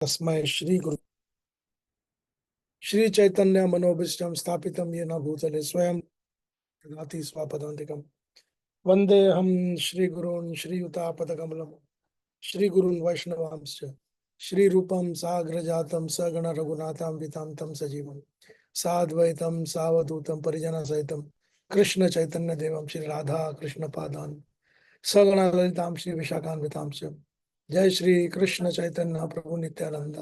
तस्मै श्री गुरु श्री चैतन्य मनोभीष्टं स्थापितं येन भूतले स्वयं ददाति स्वपदान्तिकं वन्दे हम श्री गुरून् श्रीयुतापदकमलं श्री गुरून् वैष्णवांश्च श्री रूपं साग्रजातं सगण रघुनाथां वितान्तं सजीवं साद्वैतं सावधूतं परिजनसहितं कृष्ण चैतन्य देवं श्री राधा कृष्ण पादान् सगण ललितां श्री विशाखान्वितांश्च जय श्री कृष्ण चैतन्य प्रभु नित्यानंद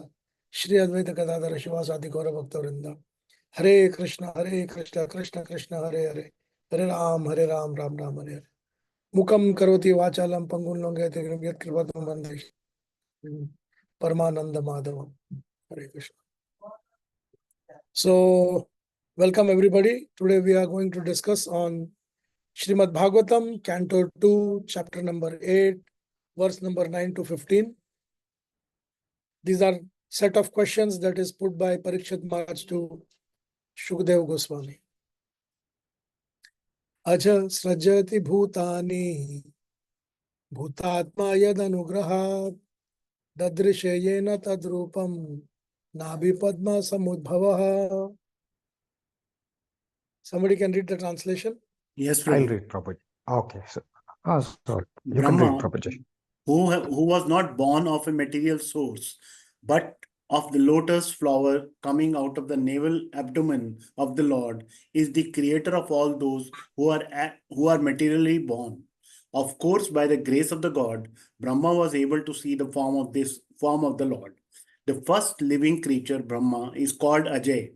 श्री अद्वैत गदाधर शिवासादि गौर भक्तवृंद हरे कृष्ण कृष्ण कृष्ण हरे हरे हरे राम राम हरे हरे मुखम करोति वाचालम पंगुं लंघयते गिरिं यत्कृपातमहं वन्दे परमानंद माधवम हरे Krishna. So welcome everybody. Today we are going to discuss on Srimad Bhagavatam, Canto 2, chapter number 8, verse number 9 to 15. These are set of questions that is put by Parikshit Maharaj to Shukdev Goswami. Aja srajati bhutani bhutatma yadanugrahat dadrishayena tadrupam nabi padma samudbhavaha. Somebody can read the translation? Yes, I'll Prabhu. read, Prabhuji. Okay, so, sorry. You can read, Brahma, Prabhuji. who was not born of a material source, but of the lotus flower coming out of the navel abdomen of the Lord, is the creator of all those who are materially born. Of course, by the grace of the God, Brahma was able to see the form of the Lord. The first living creature, Brahma, is called Ajay,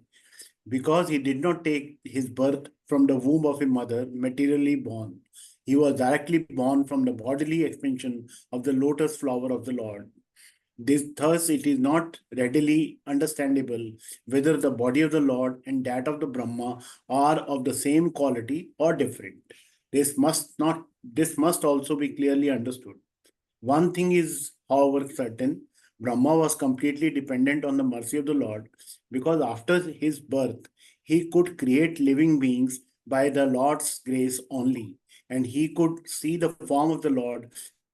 because he did not take his birth from the womb of a mother materially born. He was directly born from the bodily expansion of the lotus flower of the Lord. Thus, it is not readily understandable whether the body of the Lord and that of the Brahma are of the same quality or different. This must also be clearly understood. One thing is, however, certain: Brahma was completely dependent on the mercy of the Lord, because after his birth, he could create living beings by the Lord's grace only, and he could see the form of the Lord,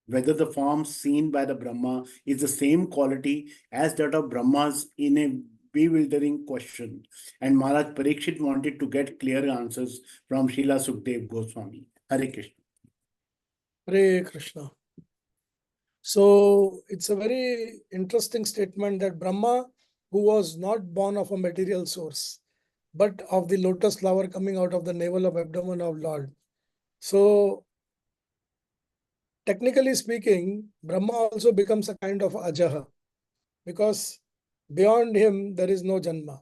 whether the form seen by the Brahma is the same quality as that of Brahma's, in a bewildering question. And Maharaj Parikshit wanted to get clear answers from Srila Sukdev Goswami. Hare Krishna. Hare Krishna. So it's a very interesting statement that Brahma, who was not born of a material source, but of the lotus flower coming out of the navel of abdomen of Lord. So technically speaking, Brahma also becomes a kind of Ajaha, because beyond him there is no Janma.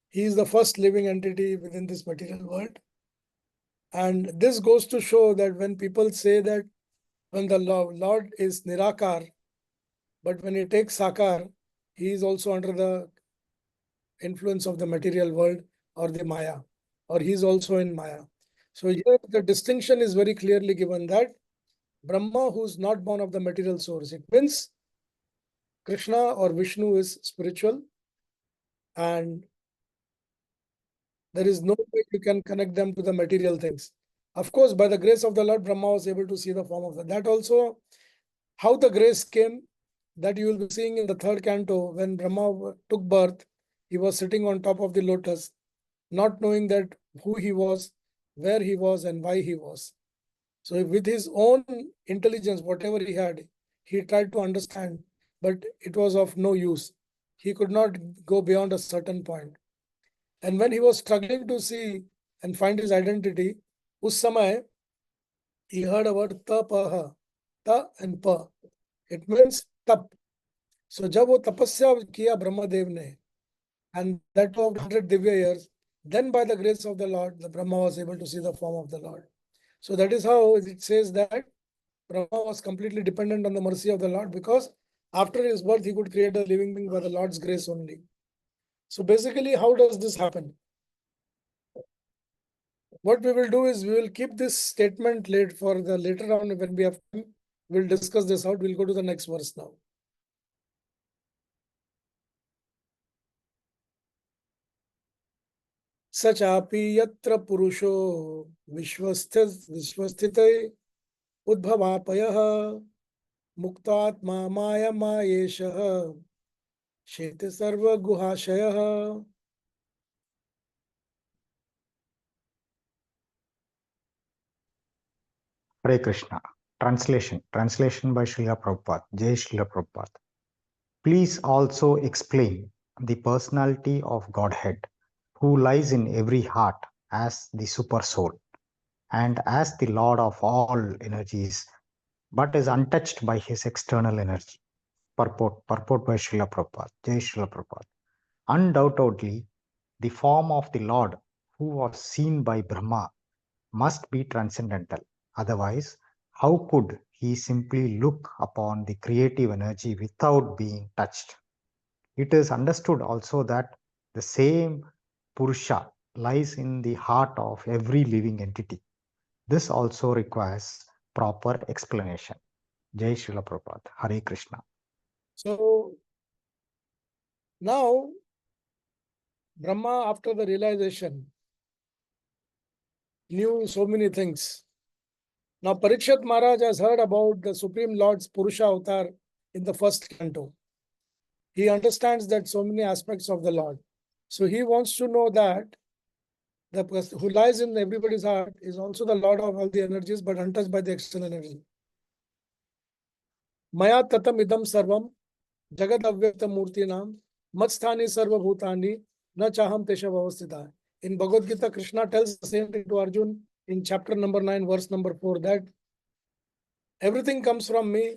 He is the first living entity within this material world. And this goes to show that when people say that when the Lord is Nirakar, but when he takes Sakar, he is also under the influence of the material world or the Maya, or he is also in Maya. So here the distinction is very clearly given that Brahma, who is not born of the material source, it means Krishna or Vishnu is spiritual, and there is no way you can connect them to the material things. Of course, by the grace of the Lord, Brahma was able to see the form of that. Also, how the grace came, that you will be seeing in the third canto. When Brahma took birth, he was sitting on top of the lotus, not knowing that who he was, where he was, and why he was. So with his own intelligence, whatever he had, he tried to understand, but it was of no use. He could not go beyond a certain point. And when he was struggling to see and find his identity, us samay, he heard a word tapaha, ta and pa. It means tap. So जब वो तपस्या किया ब्रह्मदेव ने, and that of 100 Divya years, then by the grace of the Lord, the Brahma was able to see the form of the Lord. So that is how it says that Brahma was completely dependent on the mercy of the Lord, because after his birth, he could create a living being by the Lord's grace only. So basically, how does this happen? What we will do is we will keep this statement late for the later on when we have time. We'll discuss this out. We'll go to the next verse now. सचापि यत्र पुरुषो विश्वस्थिते उद्भवापयः मुक्तात्मा मायमायेशः Shete sarva guhashayah. Hare Krishna. Translation by Srila Prabhupada. Jai Srila Prabhupada. Please also explain the personality of Godhead, who lies in every heart as the super soul and as the Lord of all energies, but is untouched by his external energy. Purport by Srila Prabhupada. Jai Srila Prabhupada. Undoubtedly, the form of the Lord who was seen by Brahma must be transcendental. Otherwise, how could he simply look upon the creative energy without being touched? It is understood also that the same Purusha lies in the heart of every living entity. This also requires proper explanation. Jai Srila Prabhupada. Hare Krishna. So now Brahma, after the realization, knew so many things. Now Parikshit Maharaj has heard about the Supreme Lord's Purusha avatar in the first canto. He understands that so many aspects of the Lord. So he wants to know that the person who lies in everybody's heart is also the Lord of all the energies, but untouched by the external energy. Maya tatam idam sarvam jagad avyakta murti nam matsthani sarva bhutani na chaham tesha avastita. In Bhagavad Gita, Krishna tells the same thing to Arjun in chapter number 9, verse number 4, that everything comes from me,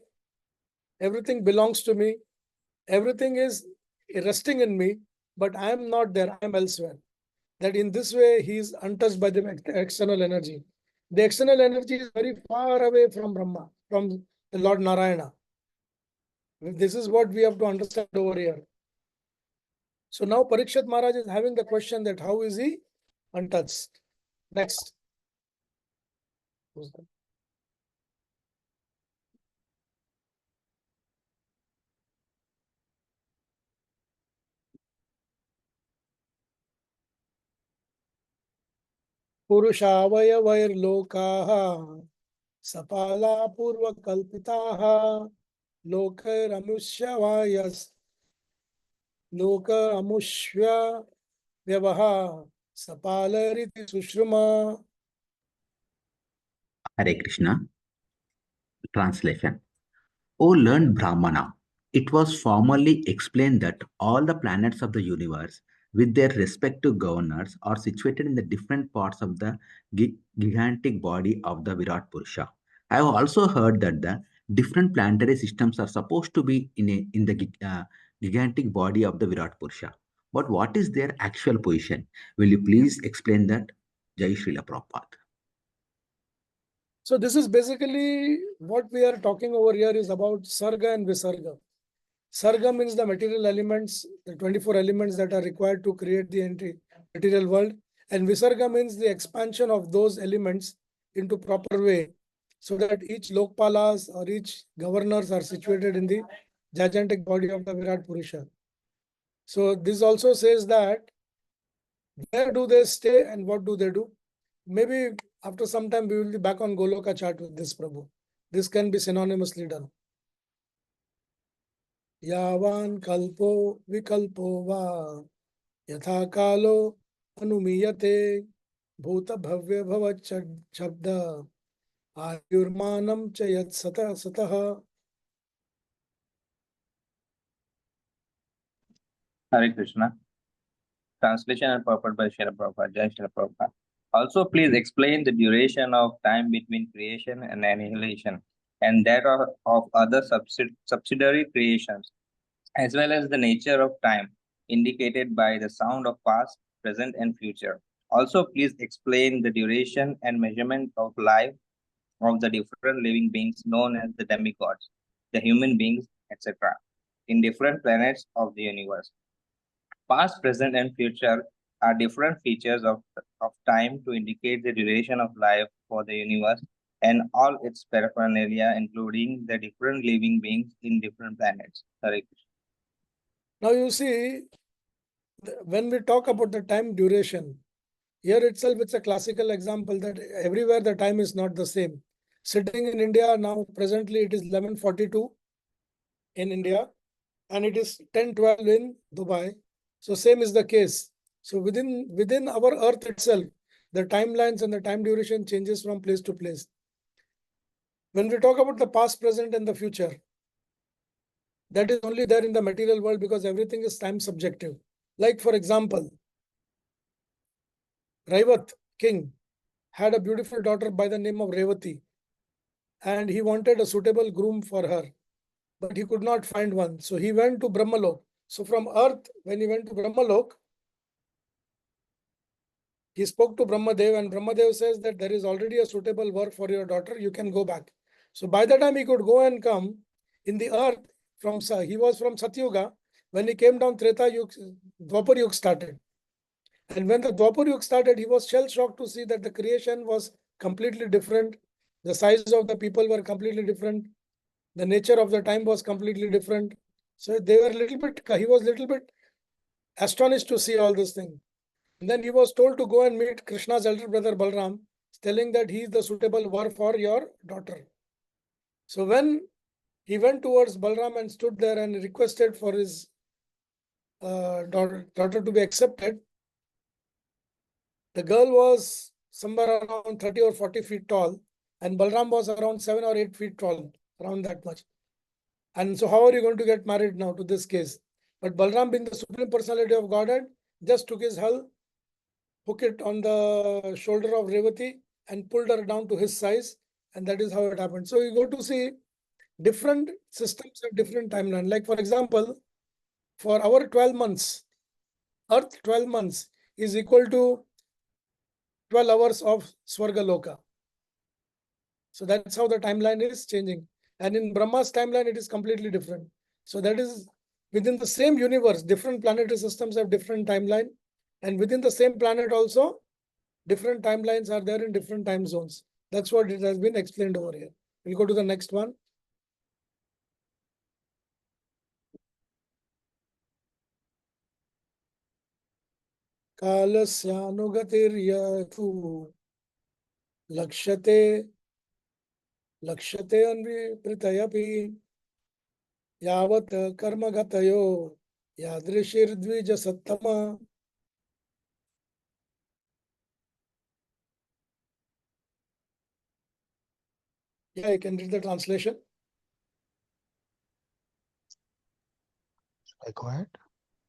everything belongs to me, everything is resting in me, but I am not there, I am elsewhere. That in this way he is untouched by the external energy. The external energy is very far away from Brahma, from the Lord Narayana. This is what we have to understand over here. So now Parikshit Maharaj is having the question that how is he untouched? Next. Who's that? Purushavayavairlokaha sapala purva kalpitaha lokairamyushyavayas loka amushya vyavaha sapalariti sushruma. Hare Krishna. Translation. O learned Brahmana, it was formerly explained that all the planets of the universe, with their respective governors, are situated in the different parts of the gigantic body of the Virat Purusha. I have also heard that the different planetary systems are supposed to be in the gigantic body of the Virat Purusha. But what is their actual position? Will you please explain that? Jai Srila Prabhupada. So this is basically what we are talking over here is about Sarga and Visarga. Sarga means the material elements, the 24 elements that are required to create the material world. And Visarga means the expansion of those elements into proper way, so that each Lokpalas or each governors are situated in the gigantic body of the Virat Purusha. So this also says that where do they stay and what do they do? Maybe after some time we will be back on Goloka chart with this, Prabhu. This can be synonymously done. Yavan kalpo vikalpo va yatha kalo anumiyate bhuta bhavya bhavat shabda ayurmanam cha yat sataha. Hare Krishna. Translation and purport by Srila Prabhupada. Jai Srila Prabhupada. Also, please explain the duration of time between creation and annihilation, and that of other subsidiary creations, as well as the nature of time indicated by the sound of past, present, and future. Also, please explain the duration and measurement of life of the different living beings known as the demigods, the human beings, etc., in different planets of the universe. Past, present, and future are different features of time to indicate the duration of life for the universe and all its paraphernalia, including the different living beings in different planets. Hare Krishna. Now you see, when we talk about the time duration, here itself it's a classical example that everywhere the time is not the same. Sitting in India now, presently it is 11:42 in India. and it is 10:12 in Dubai. So same is the case. So within our Earth itself, the timelines and the time duration changes from place to place. When we talk about the past, present, and the future, that is only there in the material world because everything is time subjective. Like for example, Raivat king had a beautiful daughter by the name of Revati, and he wanted a suitable groom for her, but he could not find one. So he went to Brahmalok. So from Earth, when he went to Brahmalok, he spoke to Brahmadev, and Brahmadev says that there is already a suitable work for your daughter. You can go back. So by the time he could go and come in the Earth, he was from Satyuga. When he came down, Treta Yuga, Dwapar Yuga started. And when the Dwapar Yuga started, he was shell-shocked to see that the creation was completely different. The size of the people were completely different. The nature of the time was completely different. So he was a little bit astonished to see all this thing. And then he was told to go and meet Krishna's elder brother Balram, telling that he is the suitable war for your daughter. So when he went towards Balram and stood there and requested for his daughter to be accepted, the girl was somewhere around 30 or 40 feet tall, and Balram was around 7 or 8 feet tall, around that much. And so how are you going to get married now to this case? But Balram, being the Supreme Personality of Godhead, just took his hull, hook it on the shoulder of Revati, and pulled her down to his size. And that is how it happened. So you go to see different systems have different timeline. Like for example, for our 12 months, Earth 12 months is equal to 12 hours of Swargaloka. So that's how the timeline is changing. And in Brahma's timeline, it is completely different. So that is within the same universe, different planetary systems have different timeline. And within the same planet also, different timelines are there in different time zones. That's what it has been explained over here. We'll go to the next one. Kalasyanugatiryathu lakshate anviprityapi yavat karmagatayo yadrishir sattama. Yeah, I can read the translation. I go ahead.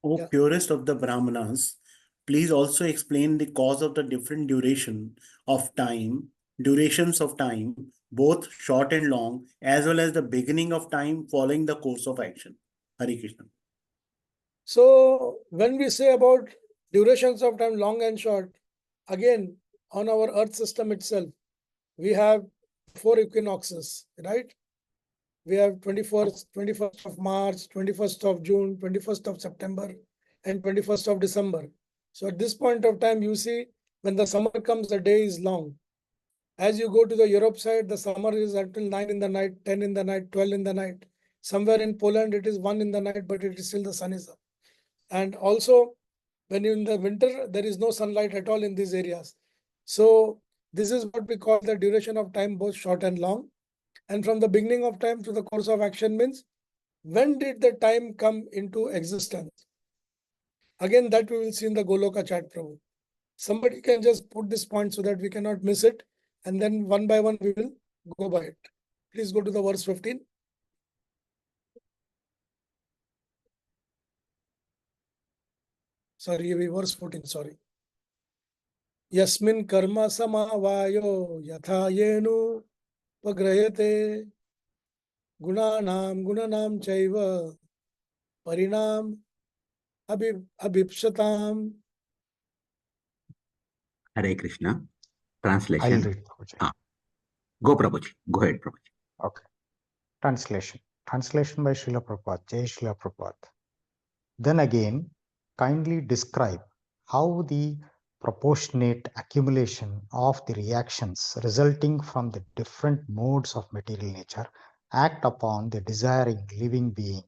O Yeah. purest of the Brahmanas, please also explain the cause of the different durations of time, both short and long, as well as the beginning of time following the course of action. Hare Krishna. So when we say about durations of time, long and short, again, on our Earth system itself, we have 4 equinoxes, right? We have 21st of March, 21st of June, 21st of September, and 21st of December. So at this point of time, you see, when the summer comes, the day is long. As you go to the Europe side, the summer is until 9 in the night, 10 in the night, 12 in the night. Somewhere in Poland, it is 1 in the night, but it is still the sun is up. And also, when you're in the winter, there is no sunlight at all in these areas. So this is what we call the duration of time, both short and long. And from the beginning of time to the course of action means, when did the time come into existence? Again, that we will see in the Goloka chat, Prabhu. Somebody can just put this point so that we cannot miss it. And then one by one, we will go by it. Please go to the verse 15. Sorry, verse 14, sorry. Yasmin karma samavayo yatha yenu pagrayate gunanam chaiva parinam abhipshatam. Hare Krishna. I'll Translation. read, Prabhuji. Go, Prabhuji. Go ahead, Prabhuji. Okay. Translation by Srila Prabhupada. Jai Srila Prabhupada. Then again, kindly describe how the proportionate accumulation of the reactions resulting from the different modes of material nature act upon the desiring living being,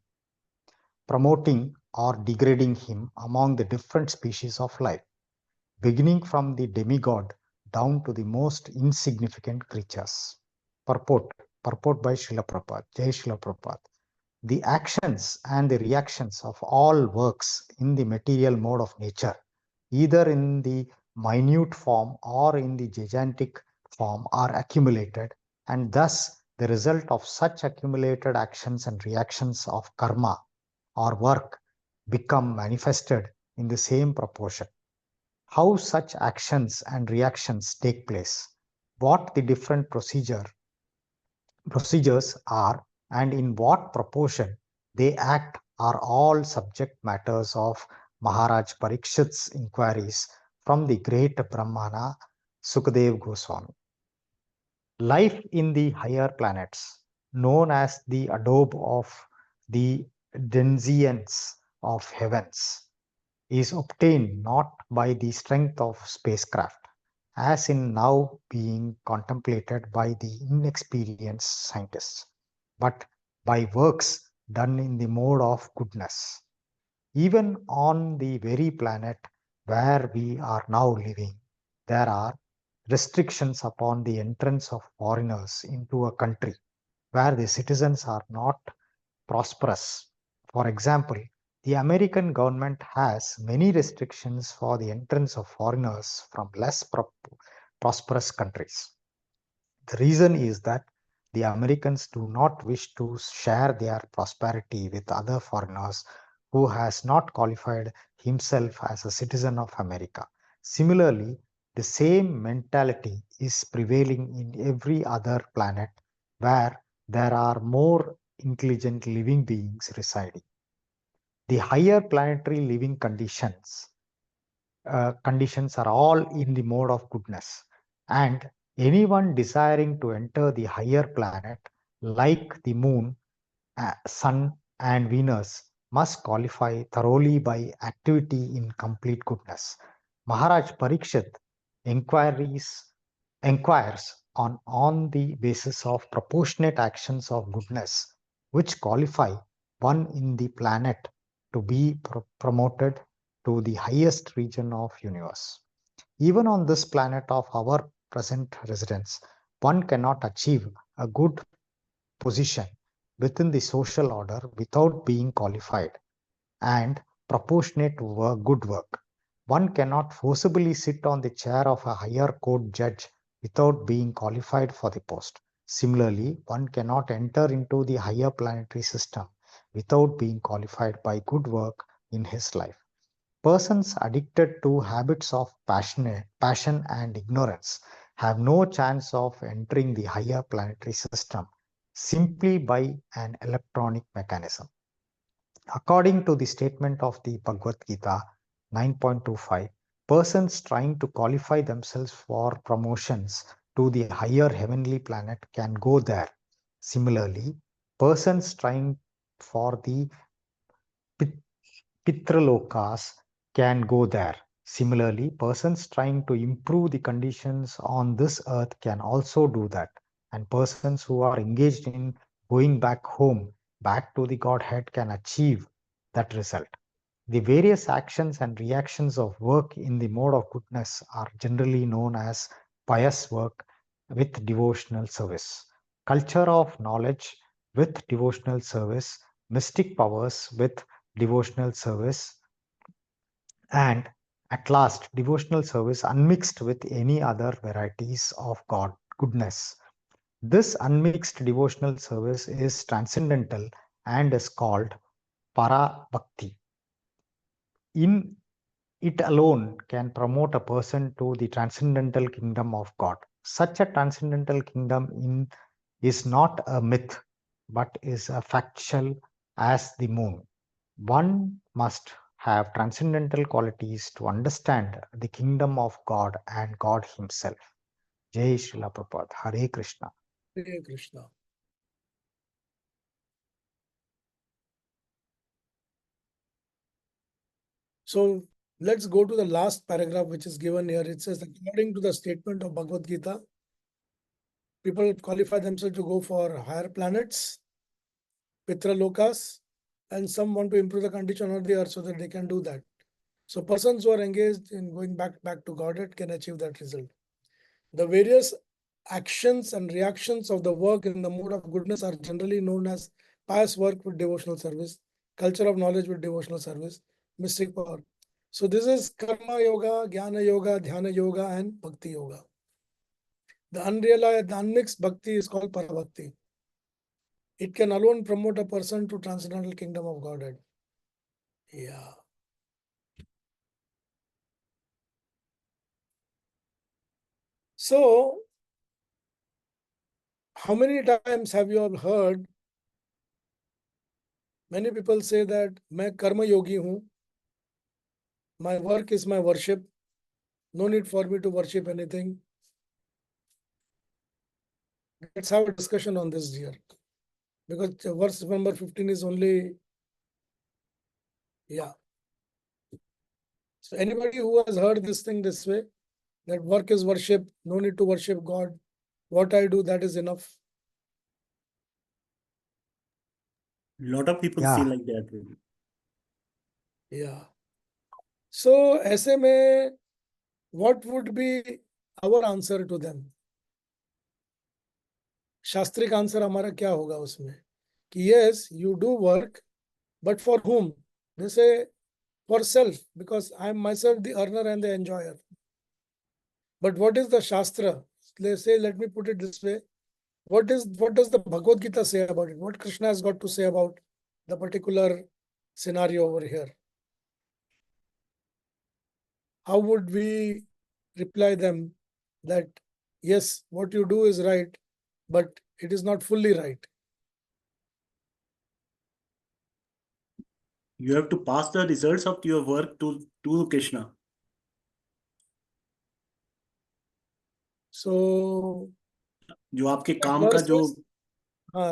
promoting or degrading him among the different species of life, beginning from the demigod down to the most insignificant creatures. Purport by Srila Prabhupada. Jai Srila Prabhupada. The actions and the reactions of all works in the material mode of nature, either in the minute form or in the gigantic form, are accumulated, and thus the result of such accumulated actions and reactions of karma or work become manifested in the same proportion. How such actions and reactions take place, what the different procedures are, and in what proportion they act are all subject matters of Maharaj Parikshit's inquiries from the great Brahmana Sukadev Goswami. Life in the higher planets, known as the adobe of the denizens of heavens, is obtained not by the strength of spacecraft, as in now being contemplated by the inexperienced scientists, but by works done in the mode of goodness. Even on the very planet where we are now living, there are restrictions upon the entrance of foreigners into a country where the citizens are not prosperous. For example, the American government has many restrictions for the entrance of foreigners from less prosperous countries. The reason is that the Americans do not wish to share their prosperity with other foreigners who has not qualified himself as a citizen of America. Similarly, the same mentality is prevailing in every other planet where there are more intelligent living beings residing. The higher planetary living conditions are all in the mode of goodness, and anyone desiring to enter the higher planet, like the moon, sun, and Venus, must qualify thoroughly by activity in complete goodness. Maharaj Parikshit inquires on the basis of proportionate actions of goodness, which qualify one in the planet to be promoted to the highest region of universe. Even on this planet of our present residence, one cannot achieve a good position within the social order without being qualified and proportionate to good work. One cannot forcibly sit on the chair of a higher court judge without being qualified for the post. Similarly, one cannot enter into the higher planetary system without being qualified by good work in his life. Persons addicted to habits of passion and ignorance have no chance of entering the higher planetary system simply by an electronic mechanism. According to the statement of the Bhagavad Gita 9.25, persons trying to qualify themselves for promotions to the higher heavenly planet can go there. Similarly, persons trying for the Pitralokas can go there. Similarly, persons trying to improve the conditions on this earth can also do that. And persons who are engaged in going back home, back to the Godhead, can achieve that result. The various actions and reactions of work in the mode of goodness are generally known as pious work with devotional service, culture of knowledge with devotional service, mystic powers with devotional service, and at last devotional service unmixed with any other varieties of God goodness. This unmixed devotional service is transcendental and is called para bhakti. In it alone can promote a person to the transcendental kingdom of God. Such a transcendental kingdom is not a myth, but is a factual as the moon. One must have transcendental qualities to understand the kingdom of God and God himself. Jai Srila Prabhupada. Hare Krishna. Hare Krishna. So let's go to the last paragraph which is given here. It says, according to the statement of Bhagavad Gita, people qualify themselves to go for higher planets, Pitra Lokas, and some want to improve the condition of the earth so that they can do that. So persons who are engaged in going back to Godhead can achieve that result. The various actions and reactions of the work in the mode of goodness are generally known as pious work with devotional service, culture of knowledge with devotional service, mystic power. So this is karma yoga, jnana yoga, dhyana yoga, and bhakti yoga. The unrealized, the unmixed bhakti is called parabhakti. It can alone promote a person to transcendental kingdom of Godhead. Yeah. So, how many times have you all heard many people say that मैं कर्म योगी हूँ, my work is my worship, no need for me to worship anything. Let's have a discussion on this here, because verse number 15 is only, yeah. So anybody who has heard this thing this way, that work is worship, no need to worship God, what I do, that is enough. lot of people Yeah. feel like that. Yeah. So ऐसे में what would be our answer to them? शास्त्रिक answer हमारा क्या होगा उसमें कि yes, you do work, but for whom? They say for self, because I am myself the earner and the enjoyer. But what is the Shastra? They say, let me put it this way. What does the Bhagavad Gita say about it? What Krishna has got to say about the particular scenario over here? How would we reply them that yes, what you do is right, but it is not fully right? You have to pass the results of your work to Krishna. So जो आपके that काम का verse जो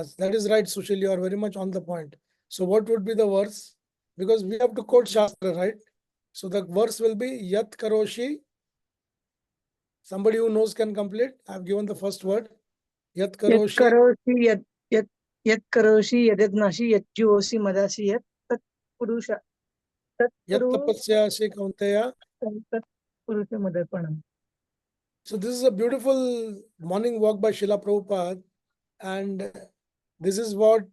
is, that is right, Sushil, you are very much on the point. So what would be the verse? Because we have to quote Shastra, right? So the verse will be Yat Karoshi. Somebody who knows can complete. I have given the first word. Yat Karoshi. यत् करोषि यदग्नासि यज्जुहोषि मदासि यत् तत् पुरुष Yat Tapasyasi Kaunteya. तत् पुरुष मदर्पणम्. So this is a beautiful morning walk by Srila Prabhupada, and this is what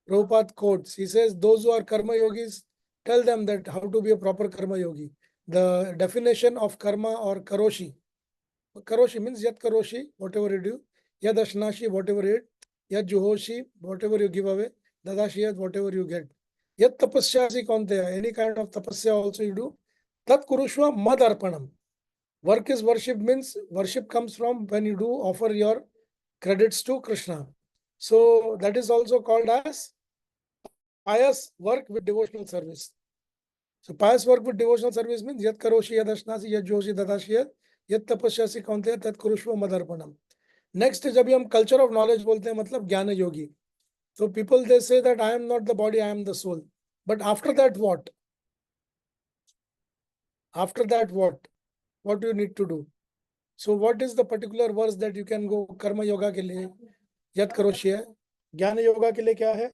Prabhupada quotes. He says, those who are karma yogis, tell them that how to be a proper karma yogi. The definition of karma or karoshi. Karoshi means yat karoshi, whatever you do. Yad ashnashi, whatever you eat. Yad juhoshi, whatever you give away. Dadashi, yad, whatever you get. Yat tapasyasi kaunteya, any kind of tapasya also you do. Tat kurushva mad arpanam. Work is worship means worship comes from when you do offer your credits to Krishna. So that is also called as pious work with devotional service. So pious work with devotional service means yat karoshi yad ashnasi yad joshi dadashi yat tapasyasi kaunteya tat kurushva madarpanam. Next जब हम culture of knowledge बोलते हैं मतलब ज्ञान योगी. So people they say that I am not the body, I am the soul. But after that what? After that what? What do you need to do? So what is the particular verse that you can go कर्म योगा के लिए? यत करोषि है. ज्ञान योगा के लिए क्या है?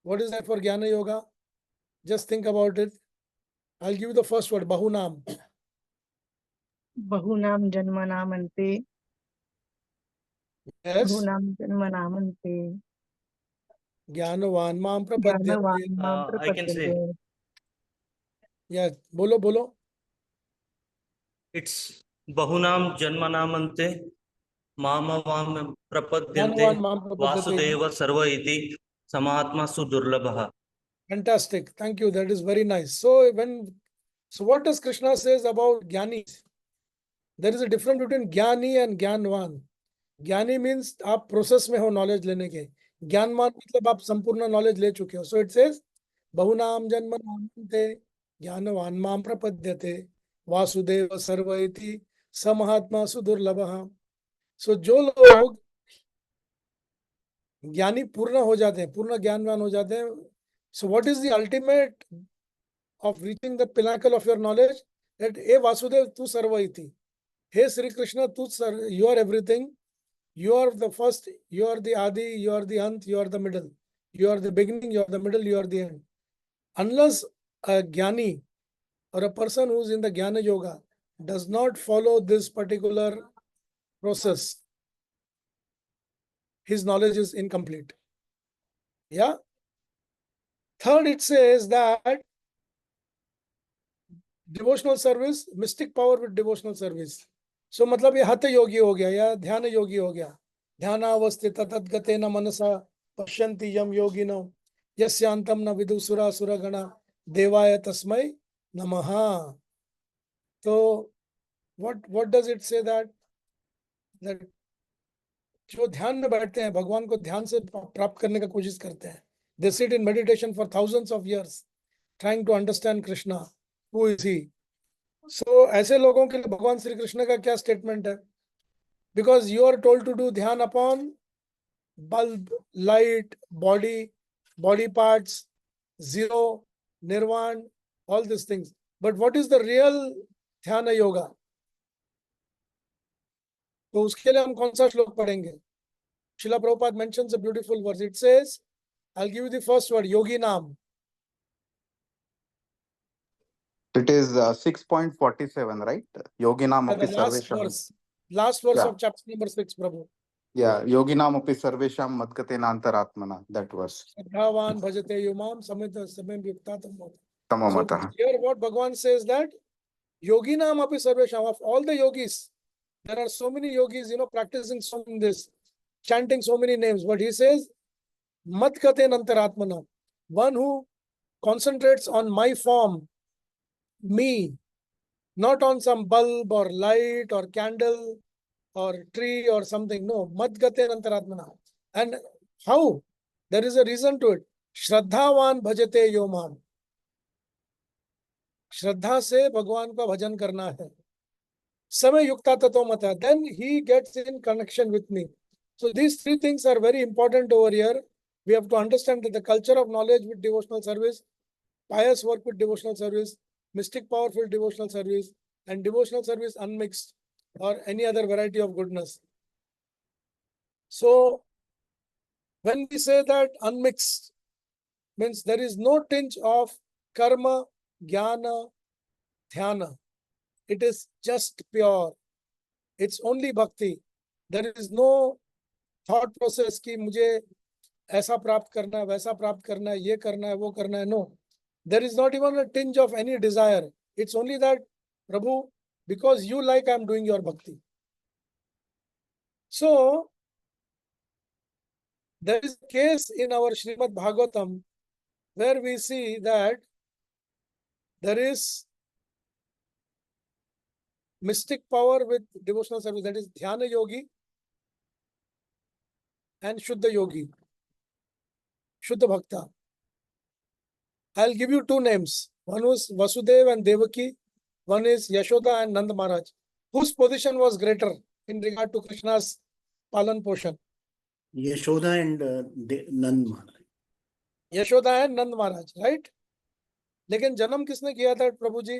What is that for ज्ञान yoga? Just think about it. I'll give you the first word, bahunam. बहुनाम जन्मनामन्ते. Yes. बहुनाम जन्मनामन्ते. ज्ञानवान माम प्रपद्यते. ज्ञानवान् मां I can say प्रपद्यते. Yeah, बोलो. it's Bahunam Janmanamante Mamavam Prapadyante ज्ञानवान माम प्रपद्यते. Vasudeva Sarva Iti Samahatma Sudurlabha. Fantastic. Thank you. That is very nice. So what does Krishna says about Jnanis? There is a difference between Jnani and Jnanvan. Jnani means आप process में हो knowledge लेने के. ज्ञानवान मतलब आप संपूर्ण knowledge ले चुके हो. So it says बहुनाम जन्मनामन्ते ज्ञानवान माम प्रपद्यते वासुदेव सर्व इति समहात्मा सुदुर्लभः. So जो लोग ज्ञानी पूर्ण हो जाते हैं, पूर्ण ज्ञानवान हो जाते हैं. So what is the ultimate of reaching the pinnacle of your knowledge? That Hey Vasudev, tu sarva iti. Hey Sri Krishna, you are everything. You are the first, you are the Adi, you are the Ant, you are the middle. You are the beginning, you are the middle, you are the end. Unless a Jnani or a person who is in the Jnana Yoga does not follow this particular process, his knowledge is incomplete. Yeah. Third, it says that devotional service, mystic power with devotional service. So मतलब ये हत योगी हो गया या ध्यान योगी हो गया. ध्यानावस्थित तद्गतेन मनसा पश्यन्ति यम योगिनो यस्यांतम न विदुसुरा सुरगणा देवाय तस्मै नमः. So what does it say that जो ध्यान में बैठते हैं, भगवान को ध्यान से प्राप्त करने का कोशिश करते हैं, they sit in meditation for thousands of years trying to understand Krishna. Who is he? So ऐसे लोगों के लिए भगवान श्री कृष्ण का क्या स्टेटमेंट है? Because you are told to do ध्यान upon bulb, light, body parts, zero, nirvana, all these things. But what is the real ध्यान yoga? तो उसके लिए हम कौन सा श्लोक पढ़ेंगे? Srila Prabhupada mentions a beautiful verse. It says, I'll give you the first word, yogi naam. It is 6.47, right? Yoginam The api last sarvesham. verse. Last verse Yeah. of chapter number 6, Prabhu. Yeah, Yoginam api sarvesham madgatena antaratmana. That verse. Shraddhavan bhajate yumam samita samem yuktatam. So Tamamata. here what Bhagavan says that yogi naam api sarvesham, of all the yogis, there are so many yogis, practicing so many this, chanting so many names. But he says, madgaten antaratmana, one who concentrates on my form, me, not on some bulb or light or candle or tree or something. No, madgaten antaratmana. And how? There is a reason to it. Shraddhavan bhajate yomam. श्रद्धा से भगवान का भजन करना है. समय युक्ता ततो मता. Then he gets in connection with me. So these three things are very important over here. We have to understand that the culture of knowledge with devotional service, pious work with devotional service, mystic powerful devotional service, and devotional service unmixed or any other variety of goodness. So when we say that unmixed, means there is no tinge of karma, jnana, dhyana. It is just pure. It's only bhakti. There is no thought process कि मुझे ऐसा प्राप्त करना है, वैसा प्राप्त करना है, ये करना है, वो करना है. No. There is not even a tinge of any desire. It's only that, Prabhu, because you like, I'm doing your bhakti. So, there is a case in our Srimad Bhagavatam where we see that there is mystic power with devotional service, that is Dhyana Yogi and Shuddha Yogi, Shuddha Bhakta. I'll give you two names. One was Vasudeva and Devaki, one is Yashoda and Nand Maharaj. Whose position was greater in regard to Krishna's Palan Poshan? Yashoda and Nand Maharaj. Yashoda and Nand Maharaj, right? लेकिन जन्म किसने किया था प्रभु जी?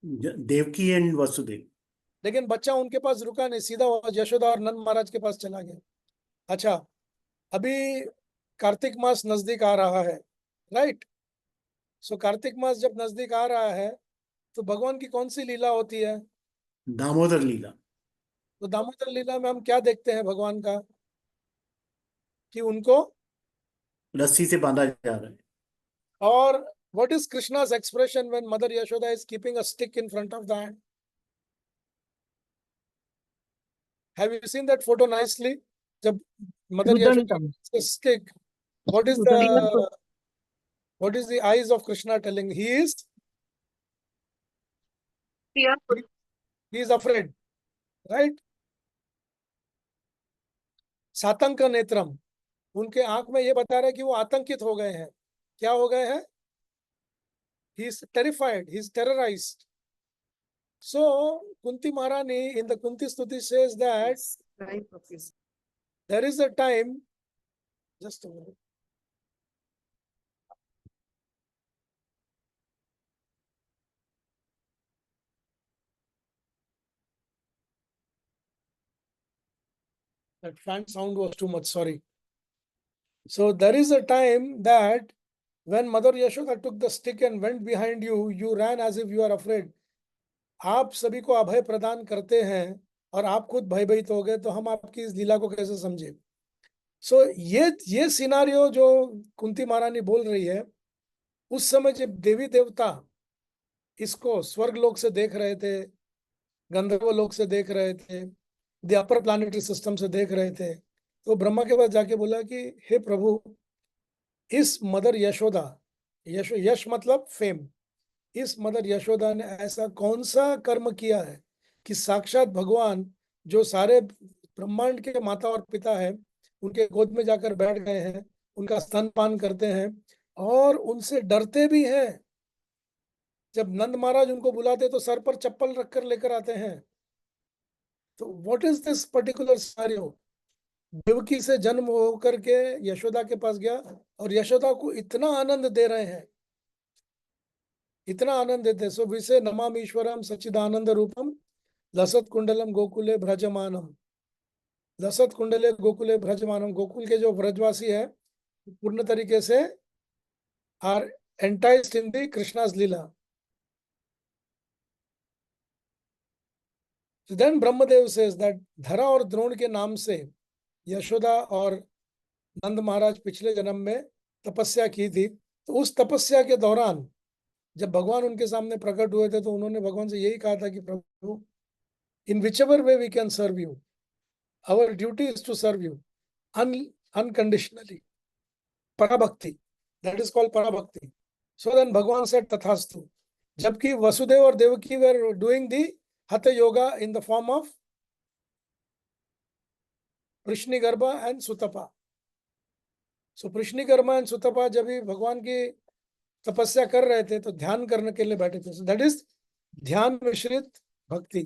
Devaki and Vasudev. लेकिन बच्चा उनके पास रुका नहीं, सीधा यशोदा और नंद महाराज के पास चला गया. अच्छा, अभी कार्तिक मास नजदीक आ रहा है, राइट? सो कार्तिक मास जब नजदीक आ रहा है तो भगवान की कौन सी लीला होती है? दामोदर लीला. तो दामोदर लीला में हम क्या देखते हैं भगवान का? कि उनको रस्सी से बांधा जा रहा है. और what is Krishna's expression when Mother Yashoda is keeping a stick in front of the hand? Have you seen that photo nicely? जब Mother Yashoda has a stick, what is the eyes of Krishna telling? He is fearful. He is afraid, right? सातंक नेत्रम, उनके आंख में ये बता रहा है कि वो आतंकित हो गए हैं. क्या हो गए हैं? He is terrified. He is terrorized. So Kunti Maharani in the Kunti Stuti says that there is a time. Just a minute. That fan sound was too much. Sorry. So there is a time that when Mother Yashoda took the stick and went behind you, you ran as if you are afraid. आप सभी को अभय प्रदान करते हैं और आप खुद भयभीत हो गए, तो हम आपकी इस लीला को कैसे समझे? सो ये सिनारियो जो कुंती महारानी बोल रही है, उस समय जब देवी देवता इसको स्वर्ग लोक से देख रहे थे, गंधर्व लोक से देख रहे थे, द अपर प्लानिटरी सिस्टम से देख रहे थे, तो ब्रह्मा के पास जाके बोला कि हे प्रभु, इस मदर यशोदा, यश मतलब फेम, इस मदर यशोदा ने ऐसा कौन सा कर्म किया है कि साक्षात भगवान जो सारे ब्रह्मांड के माता और पिता है, उनके गोद में जाकर बैठ गए हैं, उनका स्तनपान करते हैं और उनसे डरते भी हैं। जब नंद महाराज उनको बुलाते तो सर पर चप्पल रखकर लेकर आते हैं। तो what is this particular scenario? Devaki से जन्म होकर के यशोदा के पास गया और यशोदा को इतना आनंद दे रहे हैं, इतना आनंद देते। सो विसे नमामि ईश्वरम सच्चिदानंद रूपम लसत कुंडलम गोकुले भ्रजमानम। लसत कुंडले गोकुले भ्रजमानम, गोकुल के जो ब्रजवासी है पूर्ण तरीके से आर एंटाइज्ड in the Krishna's leela. Then Brahmadev says that Dhara और द्रोण के नाम से यशोदा और नंद महाराज पिछले जन्म में तपस्या की थी। तो उस तपस्या के दौरान जब भगवान उनके सामने प्रकट हुए थे तो उन्होंने भगवान से यही कहा था कि प्रभु, in whichever way we can serve you, our duty is to serve you unconditionally, पराभक्ति, दैट इज कॉल्ड पराभक्ति। सो देन भगवान सेड तथास्तु। जबकि वसुदेव और देवकी वर डूइंग दी हत yoga in the form of Krishnigarbha and Sutapa. So Krishnigarbha and Sutapa जब भी भगवान की तपस्या कर रहे थे तो ध्यान करने के लिए बैठे थे। सो दैट इज ध्यान मिश्रित भक्ति,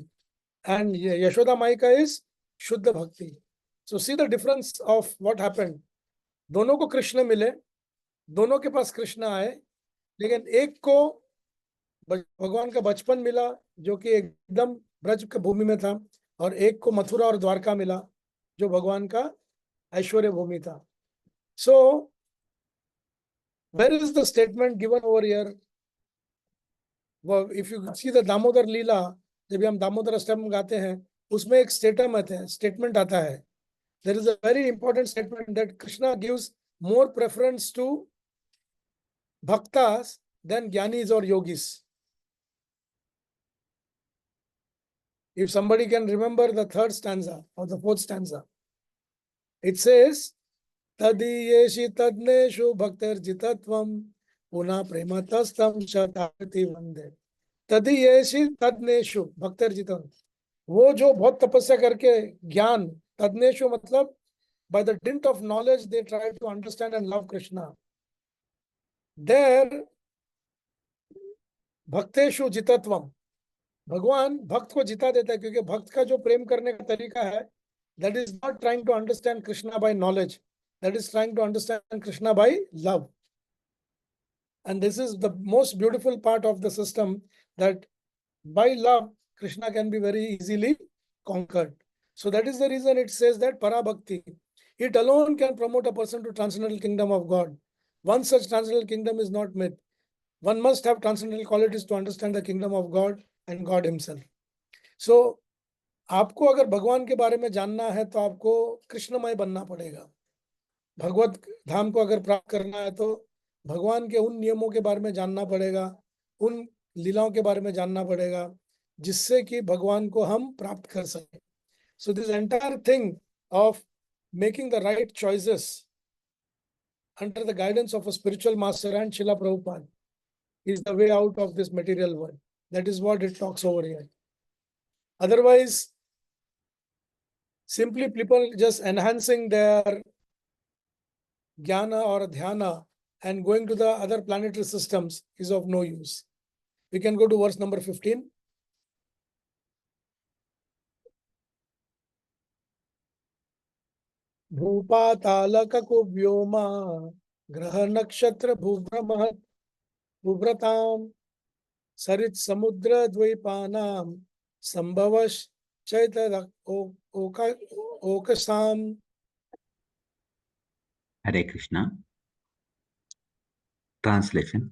एंड यशोदा माई का इज शुद्ध भक्ति। So see the difference of what happened. दोनों को कृष्ण मिले, दोनों के पास कृष्ण आए, लेकिन एक को भगवान का बचपन मिला जो कि एकदम ब्रज की भूमि में था, और एक को मथुरा और द्वारका मिला जो भगवान का ऐश्वर्य भूमि था। सो where is the statement given over here? Well, if you see the Damodar लीला, जब हम दामोदर अष्टकम गाते हैं उसमें एक स्टेटमेंट आता है। There is a very important statement that Krishna gives more preference to bhaktas than jnanis or yogis. If somebody can remember the third stanza or the fourth stanza, it says, तदीयेषि तद्नेषु भक्तिर्जितत्वं पुनः प्रेमतस्तं शतावति वंदे। तदीयेषि तद्नेषु भक्तिर्जितम्, वो जो बहुत तपस्या करके ज्ञान, तद्नेषु मतलब by the dint of knowledge they try to understand and love Krishna. There भक्तेषु जितत्वम, भगवान भक्त को जिता देता है, क्योंकि भक्त का जो प्रेम करने का तरीका है, that is not trying to understand Krishna by knowledge, that is trying to understand Krishna by love. And this is the most beautiful part of the system, that by love Krishna can be very easily conquered. So that is the reason it says that parabhakti, it alone can promote a person to transcendental kingdom of God. One such transcendental kingdom is not myth. One must have transcendental qualities to understand the kingdom of God and God himself. So आपको अगर भगवान के बारे में जानना है तो आपको कृष्णमय बनना पड़ेगा। भगवत धाम को अगर प्राप्त करना है तो भगवान के उन नियमों के बारे में जानना पड़ेगा, उन लीलाओं के बारे में जानना पड़ेगा, जिससे कि भगवान को हम प्राप्त कर सकें। So this entire thing of making the right choices under the guidance of a spiritual master and Srila Prabhupada is the way out of this material world. That is what it talks over here. Otherwise, simply people just enhancing their jnana or dhyana and going to the other planetary systems is of no use. We can go to verse number 15. भूपातालकको Vyoma ग्रह नक्षत्र भूभ्रताम सरित समुद्र द्वीपानाम संभवश चैतद ओकसाम। Hare Krishna. Translation.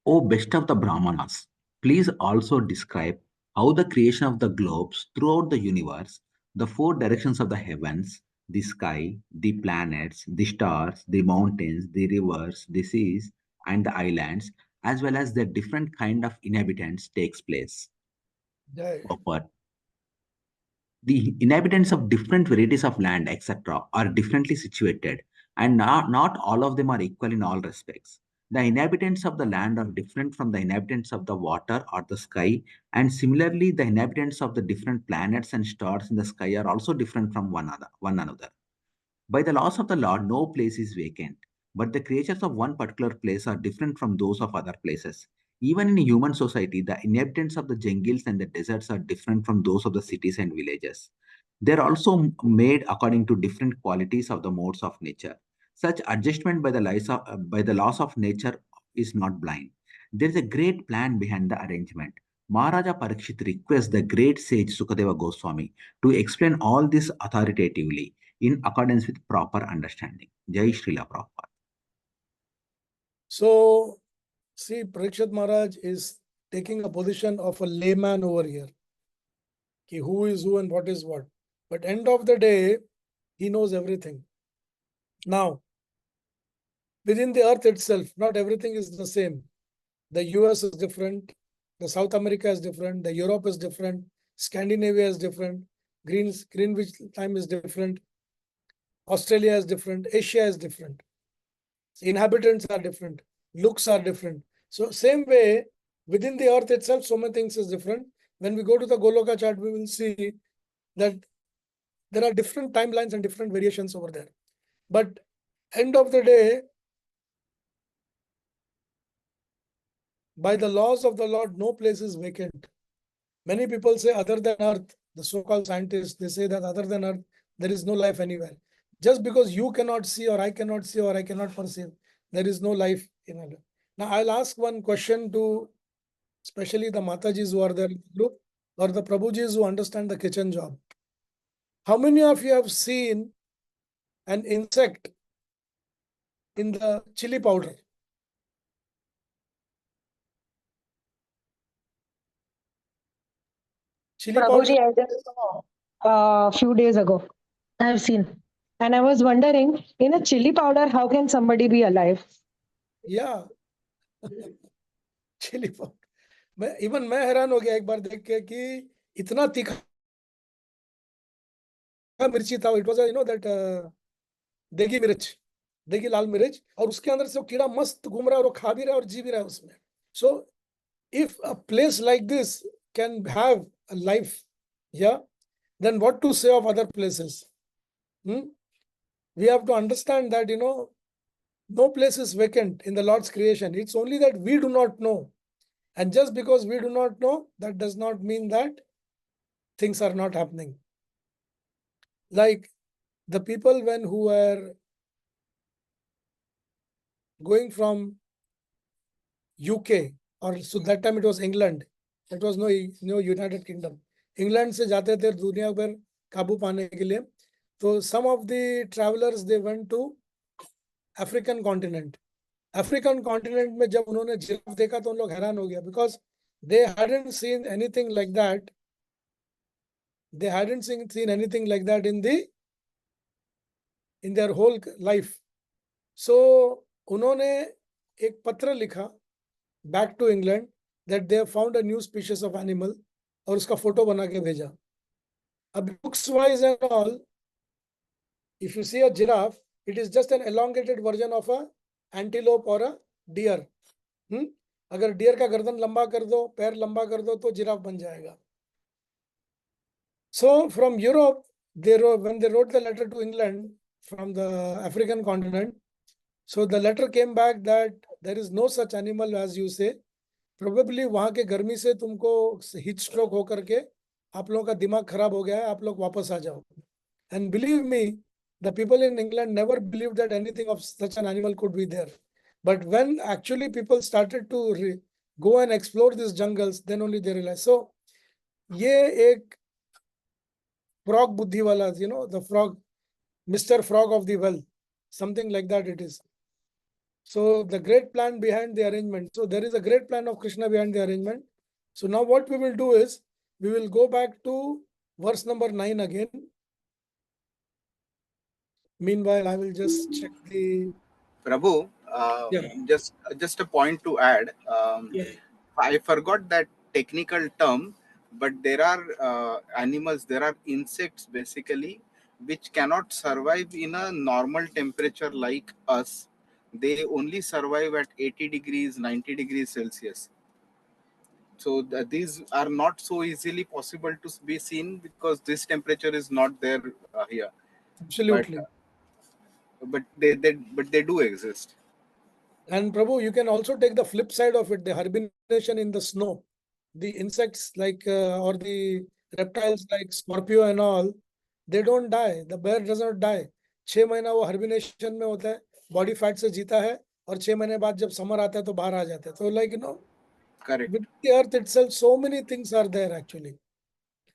O best of the Brahmanas, please also describe how the creation of the globes throughout the universe, the four directions of the heavens, the sky, the planets, the stars, the mountains, the rivers, the seas, and the islands, as well as the different kind of inhabitants takes place. Jai. Proper. The inhabitants of different varieties of land, etc., are differently situated, and not all of them are equal in all respects. The inhabitants of the land are different from the inhabitants of the water or the sky, and similarly, the inhabitants of the different planets and stars in the sky are also different from one another. By the laws of the Lord, no place is vacant, but the creatures of one particular place are different from those of other places. Even in human society, the inhabitants of the jungles and the deserts are different from those of the cities and villages. They are also made according to different qualities of the modes of nature. Such adjustment by the laws of nature is not blind. There is a great plan behind the arrangement. Maharaja Parikshit requests the great sage Sukadeva Goswami to explain all this authoritatively in accordance with proper understanding. Jai Srila Prabhupada. So, see, Parikshit Maharaj is taking a position of a layman over here. Ki who is who and what is what. But end of the day, he knows everything. Now, within the earth itself, not everything is the same. The US is different. The South America is different. The Europe is different. Scandinavia is different. Greenwich time is different. Australia is different. Asia is different. Inhabitants are different. Looks are different. So same way, within the earth itself, so many things is different. When we go to the Goloka chart, we will see that there are different timelines and different variations over there. But end of the day, by the laws of the Lord, no place is vacant. Many people say other than earth, the so-called scientists, they say that other than earth, there is no life anywhere. Just because you cannot see or I cannot see or I cannot perceive, there is no life in other. Now, I'll ask one question to especially the Matajis who are there in the group or the Prabhujis who understand the kitchen job. How many of you have seen an insect in the chili powder? Chili powder? Prabhuji, I just saw a few days ago. I have seen. And I was wondering, in a chili powder, how can somebody be alive? Yeah. chili powder. Even मैं हैरान हो गया एक बार देख के कि इतना तीखा मिर्ची था. It was a, that देगी मिर्च, देगी लाल मिर्च, और उसके अंदर से वो कीड़ा मस्त घूम रहा है और वो खा भी रहा है और जी भी रहा है उसमें. So if a place like this can have a life, yeah, then what to say of other places? We have to understand that, no place is vacant in the Lord's creation. It's only that we do not know. And just because we do not know, that does not mean that things are not happening. Like the people who were going from UK, or so that time it was England. It was no United Kingdom. England से जाते थे दुनिया पर काबू पाने के लिए. So some of the travelers, they went to African continent. African continent में जब उन्होंने जिराफ देखा तो उन लोग हैरान हो गया, because they hadn't seen anything like that. They hadn't seen anything like that in their whole life. So उन्होंने एक पत्र लिखा back to England that they have found a new species of animal और उसका फोटो बना के भेजा. अब looks wise and all, if you see a giraffe, it is just an elongated version of a antelope or a deer. अगर deer का गर्दन लंबा कर दो, पैर लंबा कर दो तो जिराफ बन जाएगा. So from Europe, when they wrote the letter to England from the African continent, so the letter came back that there is no such animal as you say. Probably वहाँ के गर्मी से तुमको heat stroke हो करके आप लोगों का दिमाग खराब हो गया है, आप लोग वापस आ जाओ. And believe me, the people in England never believed that anything of such an animal could be there. But when actually people started to go and explore these jungles, then only they realized. So, ये एक frog buddhi wala, the frog, Mr. Frog of the well, something like that it is. So the great plan behind the arrangement. So there is a great plan of Krishna behind the arrangement. So now what we will do is, we will go back to verse number 9 again. Meanwhile, I will just check the. Prabhu, Yeah. just a point to add. Yeah. I forgot that technical term, but there are animals, there are insects basically, which cannot survive in a normal temperature like us. They only survive at 80 degrees, 90 degrees Celsius. So these are not so easily possible to be seen because this temperature is not there here. Absolutely. But they do exist. And Prabhu, you can also take the flip side of it, the hibernation in the snow. The insects like or the reptiles like Scorpio and all, they don't die. The bear does not die. 6 महीना वो hibernation में होता है, body fat से जीता है, और 6 महीने बाद जब summer आता है तो बाहर आ जाते हैं. So like Correct. with the earth itself, so many things are there actually.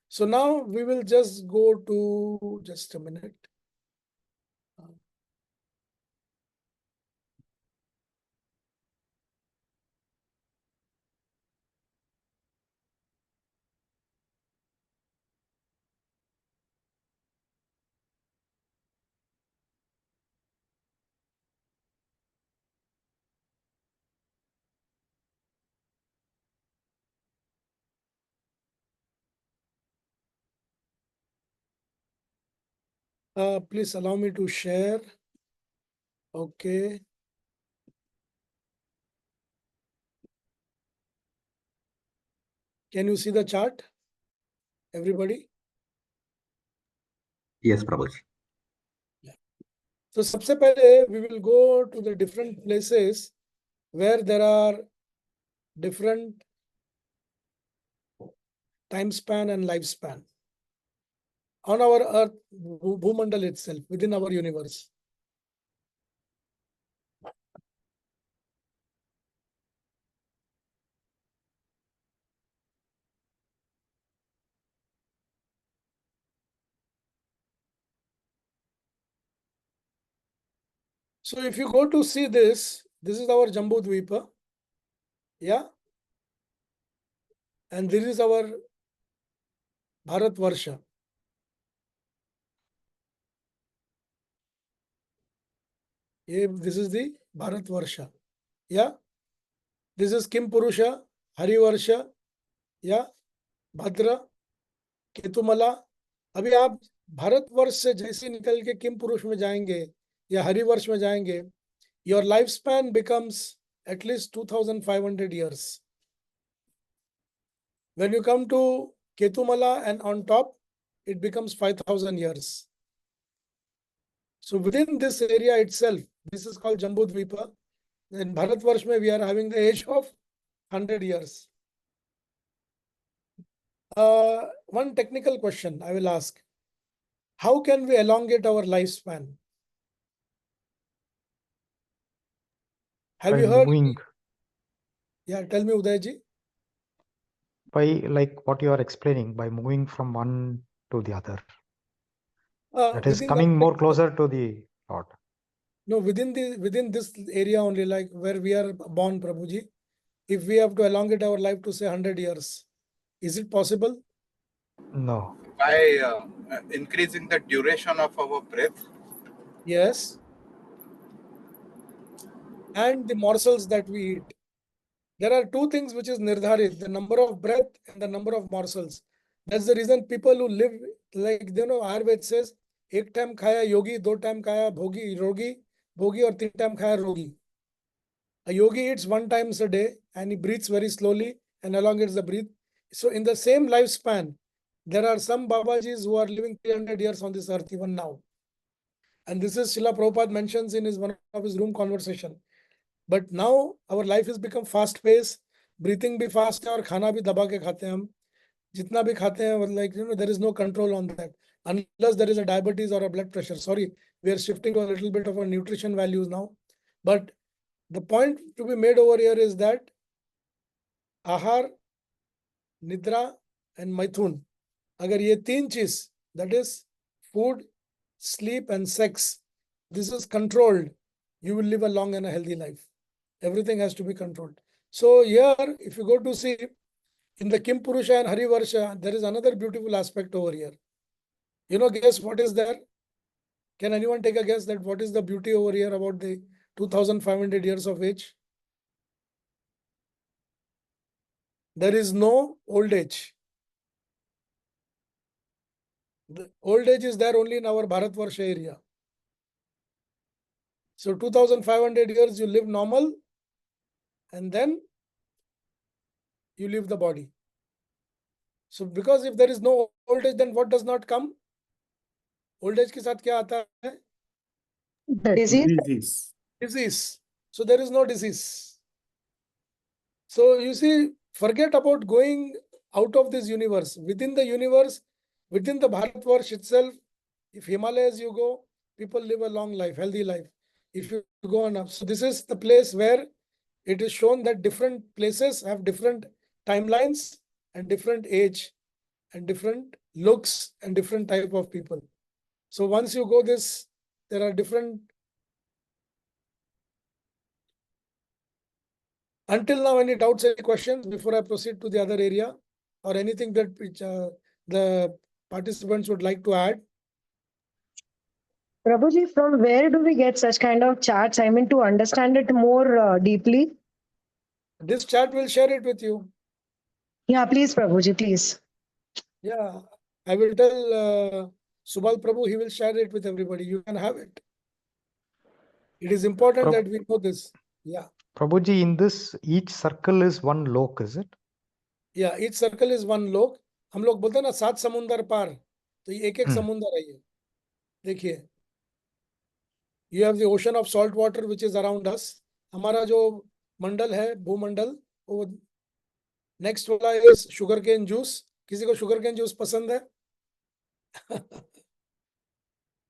So now we will just go to just a minute. Please allow me to share. Okay. Can you see the chart? Everybody? Yes, Prabhuji. So सबसे पहले we will go to the different places where there are different time span and lifespan on our earth, Bhumandal itself, within our universe. So if you go to see this is our Jambu Dvipa. Yeah. And this is our Bharat Varsha. This is the Bharat Varsha. Yeah. This is Kim Purusha, Hari Varsha. Yeah. Bhadra, केतुमला. अभी आप भारतवर्ष से जैसे निकल के किम पुरुष में जाएंगे या हरिवर्ष में जाएंगे, your lifespan becomes at least 2500 years. When you come to Ketumala and on top, it becomes 5000 years. So within this area itself, this is called Jambu Dvipa. In Bharatvarsh mein we are having the age of 100 years. One technical question I will ask. How can we elongate our lifespan? Have By you heard? moving, Yeah, tell me, Udayji. by like what you are explaining, by moving from one to the other. That is Within coming that, more closer to the Lord. no, within this area only, like where we are born, Prabhuji, if we have to elongate our life to say 100 years, is it possible? No. By increasing the duration of our breath. Yes. And the morsels that we eat. There are two things which is nirdharit, the number of breath and the number of morsels. That's the reason people who live, like, Ayurveda says, एक time खाया योगी, 2 time खाया भोगी रोगी, भोगी और 3 time खाया रोगी. A yogi eats 1 time a day and he breathes very slowly and elongates the breath. So in the same lifespan, there are some Babajis who are living 300 years on this earth even now. And this is Srila Prabhupada mentions in one of his room conversation. But now our life has become fast paced, breathing be fast है और खाना भी दबा के खाते हैं हम. जितना भी खाते हैं, like, there is no control on that. Unless there is a diabetes or a blood pressure. Sorry, we are shifting to a little bit of our nutrition values now. But the point to be made over here is that Ahar, Nidra and Maithun, agar ye teen cheez, that is food, sleep and sex, this is controlled, you will live a long and a healthy life. Everything has to be controlled. So here, if you go to see, in the Kim Purusha and Hari Varsha, there is another beautiful aspect over here. Guess what is there? Can anyone take a guess that what is the beauty over here about the 2500 years of age? There is no old age. The old age is there only in our Bharatvarsha area. So 2500 years you live normal and then you leave the body. So because if there is no old age, then what does not come? Old age के साथ क्या आता है? Disease. Disease. Disease. So there is no disease. So you see, forget about going out of this universe. Within the universe, within the Bharatvarsh itself, if Himalayas you go, people live a long life, healthy life. If you go on up. So this is the place where it is shown that different places have different timelines and different age and different looks and different type of people. So once you go this, there are different. Until now, any doubts, any questions before I proceed to the other area or anything that which, the participants would like to add? Prabhuji, from where do we get such kind of charts? I mean, to understand it more deeply. This chart will share it with you. Yeah, please, Prabhuji, please. Yeah, I will tell Subal Prabhu, he will share it with everybody. You can have it. It is important that we know this. Yeah. Prabhuji, in this, each circle is one lok, is it? Yeah, each circle is one lok. हम लोग बोलते हैं ना 7 समुंदर पार, तो ये एक समुंदर है ये. देखिए, you have the ocean of salt water which is around us. हमारा जो मंडल है, भूमंडल, वो नेक्स्ट वाला is sugar cane juice. किसी को sugar cane juice पसंद है?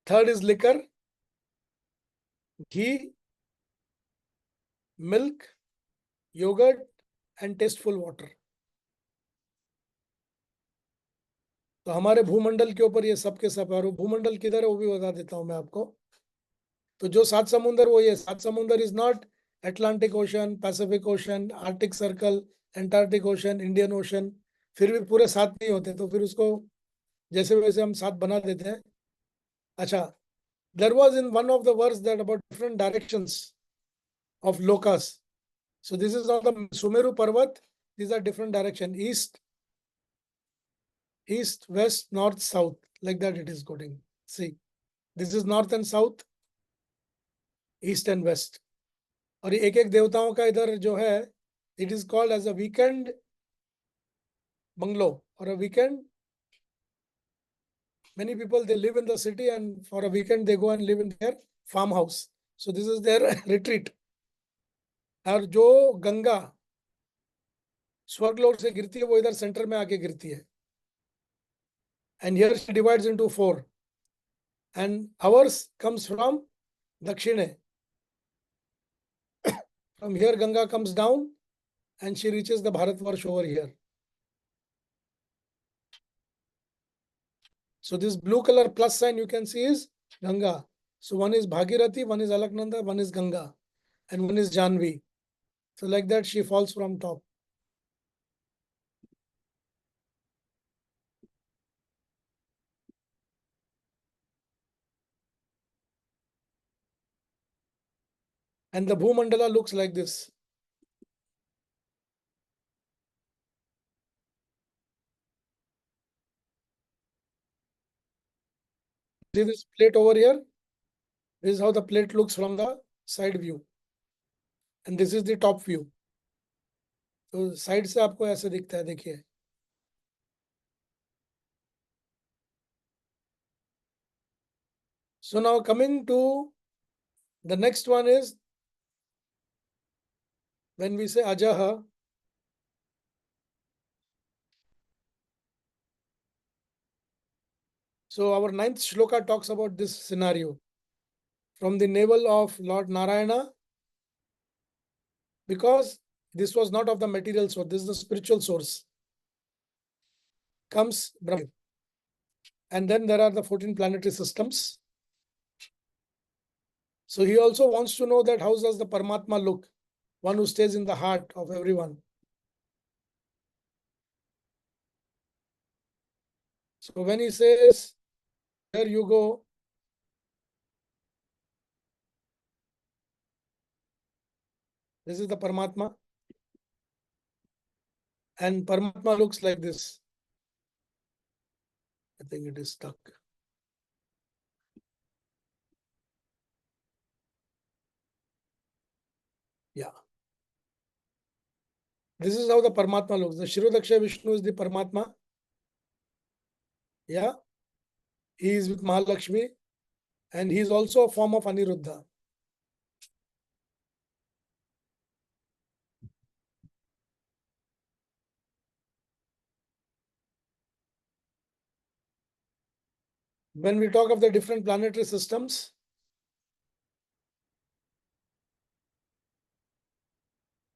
Third is liquor, ghee, milk, yogurt and tasteful water. तो हमारे भूमंडल के ऊपर ये सब के सब, और भूमंडल किधर है वो भी बता देता हूं मैं आपको. तो जो 7 समुंदर वो ये 7 समुंदर is not Atlantic ocean, Pacific ocean, Arctic circle, Antarctic ocean, Indian ocean. फिर भी पूरे 7 नहीं होते, तो फिर उसको जैसे वैसे हम 7 बना देते हैं. अच्छा, there was in one of the verse that about different directions of lokas. So this is on the Sumeru Parvat. These are different direction: east, west, north, south. Like that it is going. See, this is north and south, east and west. और एक एक देवताओं का इधर जो है, it is called as a weekend bungalow or a weekend. Many people, they live in the city and for a weekend they go and live in their farmhouse. So this is their retreat. और जो गंगा स्वर्गलोक से गिरती है वो इधर centre में आके गिरती है. And here she divides into 4. And ours comes from Dakshine. From here Ganga comes down and she reaches the Bharatvarsh over here. So this blue color plus sign you can see is Ganga. So one is Bhagirathi, one is Alaknanda, one is Ganga, and one is Janvi. So like that she falls from top. And the Bhumandala looks like this. See this plate over here? This is how the plate looks from the side view. And this is the top view. तो side से आपको ऐसे दिखता है, देखिए. So now coming to the next one is when we say Ajaha. So our 9th shloka talks about this scenario. From the navel of Lord Narayana, because this was not of the material source, this is the spiritual source, comes Brahma. And then there are the 14 planetary systems. So he also wants to know that how does the Paramatma look, one who stays in the heart of everyone. So when he says, there you go, This is the Paramatma. And Paramatma looks like this. I think it is stuck. Yeah. This is how the Paramatma looks. The Shirodaksha Vishnu is the Paramatma. Yeah. He is with Mahalakshmi. And he is also a form of Aniruddha. When we talk of the different planetary systems,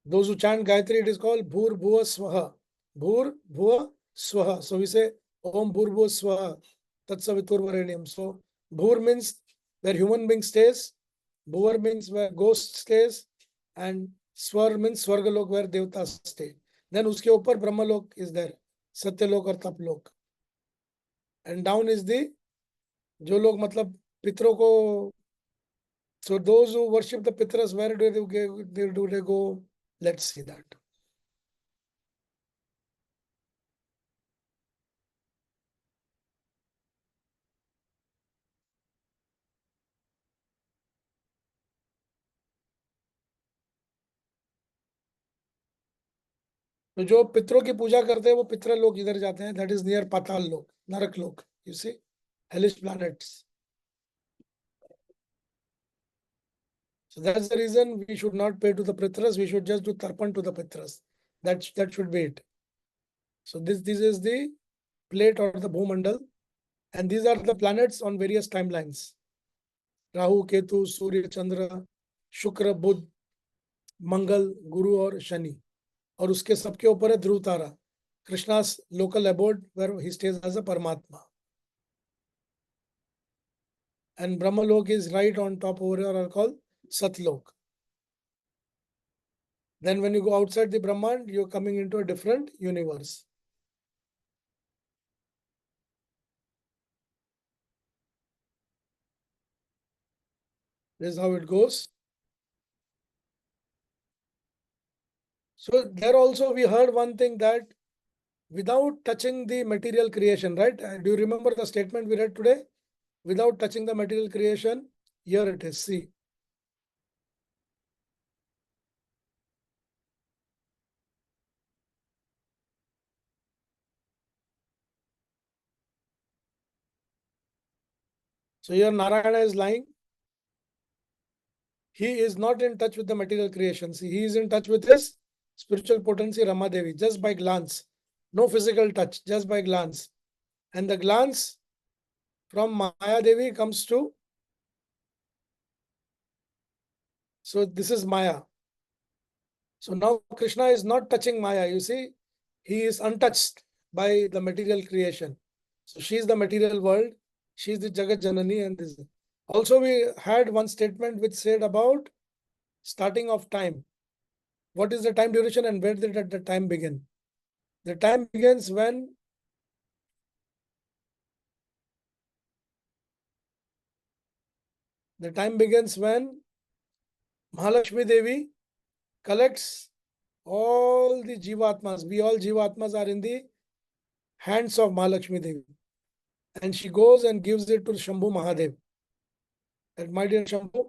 those who chant Gayatri, it is called Bhur Bhuva Swaha. Bhur Bhuva Swaha. So we say Om Bhur Bhuva Swaha Tatsavitur Varenyam. So Bhur means where human being stays, Bhuvar means where ghost stays, and Swar means Swargalok where Devtas stay. Then uske upar Brahmalok is there, Satyalok or Taplok. And down is the जो लोग मतलब पितरों को, so those who worship the Pitras, where do they go? Let's see that. तो जो पितरों की पूजा करते हैं वो पितर लोग इधर जाते हैं, that is near पाताल लोक, नरक लोक. You see, hellish planets. So that's the reason we should not pay to the Pitras, we should just do Tarpan to the Pitras. That should be it. So this is the plate or the Bhumandal, and these are the planets on various timelines. Rahu, Ketu, Surya, Chandra, Shukra, Budh, Mangal, Guru और शनि. और उसके सबके ऊपर है ध्रुव तारा, Krishna's local abode where he stays as a Paramatma. And Brahmalok is right on top over here, are called Satlok. Then when you go outside the Brahman, you're coming into a different universe. This is how it goes. So there also we heard one thing, that without touching the material creation, right? Do you remember the statement we read today? Without touching the material creation, here it is, see. So here Narayana is lying. He is not in touch with the material creation. See, he is in touch with his spiritual potency, Ramadevi, just by glance. No physical touch, just by glance. And the glance from Maya Devi comes to, so this is Maya. So now Krishna is not touching Maya, you see, he is untouched by the material creation. So she is the material world, she is the Jagat Janani, and this. Also we had one statement which said about starting of time. What is the time duration and where did the time begin? The time begins when Mahalakshmi Devi collects all the Jivatmas. We all Jivatmas are in the hands of Mahalakshmi Devi. And she goes and gives it to Shambhu Mahadev. And my dear Shambhu,